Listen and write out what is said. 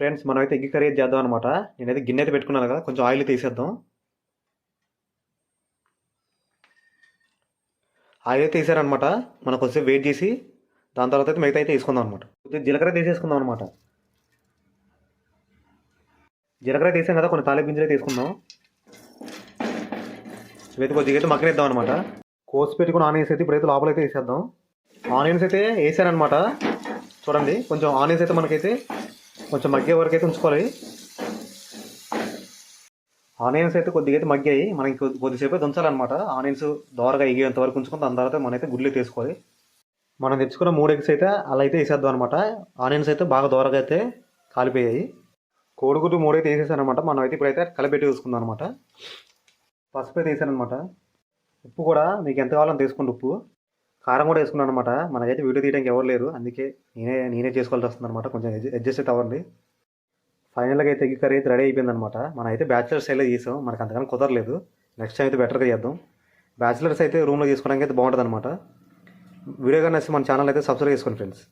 Friends మనమైతే egg curry చేద్దాం అనమాట. నేనైతే గిన్నె అయితే పెట్టుకున్నాను కదా, కొంచెం ఆయిల్ తీసేద్దాం. ఆయిల్ అయితే తీసారనమాట. మనం కొంచెం వెయిట్ చేసి దాని తర్వాత అయితే మిగతా అయితే వేసుకుందాం అనమాట. కొద్దిగా జీలకర్ర తీసేసుకుందాం అనమాట. జీలకర్ర తీసాం కదా, కొన్ని తాలింపు గింజలు అయితే తీసుకుందాం. ఇవైతే కొద్దిగా అయితే మగ్గనిద్దాం అనమాట. కోసి పెట్టుకుని ఆనియన్స్ అయితే ఇప్పుడైతే లోపలైతే వేసేద్దాం. ఆనియన్స్ అయితే వేసారనమాట. చూడండి, కొంచెం ఆనియన్స్ అయితే మనకైతే కొంచెం మగ్గే వరకు అయితే ఉంచుకోవాలి. ఆనియన్స్ అయితే కొద్దిగా అయితే మగ్గాయి, మనకి కొద్దిసేపు అయితే ఉంచాలన్నమాట. ఆనియన్స్ దోరగా ఎగేంత వరకు ఉంచుకుని దాని తర్వాత మనమైతే గుడ్లు తీసుకోవాలి. మనం తెచ్చుకున్న 3 ఎగ్స్ అయితే అలా అయితే వేసేద్దాం అనమాట. ఆనియన్స్ అయితే బాగా దోరగా అయితే కాలిపోయాయి. కోడిగుడ్డు 3 అయితే వేసేసానమాట. మనం అయితే ఇప్పుడైతే కలిపెట్టి చూసుకుందాం అనమాట. పసుపు అయితే వేసానమాట. ఉప్పు కూడా మీకు ఎంత కావాలని తీసుకోండి. ఉప్పు కారం కూడా వేసుకున్నాను అనమాట. మనకైతే వీడియో తీయడానికి ఎవరు లేరు, అందుకే నేనే చేసుకోవాల్సి వస్తుంది అనమాట. కొంచెం అడ్జస్ట్ అయితే అవ్వండి. ఫైనల్గా అయితే ఎగ్ కర్రీ అయితే రెడీ అయిపోయింది అనమాట. మనం అయితే బ్యాచిలర్స్ అయితే చేసాం, మనకు అంతకన్నా కుదరలేదు. నెక్స్ట్ టైం అయితే బెటర్గా చేద్దాం. బ్యాచిలర్స్ అయితే రూమ్లో చేసుకోవడానికి అయితే బాగుంటుంది అనమాట. వీడియో కానీ నచ్చి మన ఛానల్ అయితే సబ్స్క్రైబ్ చేసుకోండి ఫ్రెండ్స్.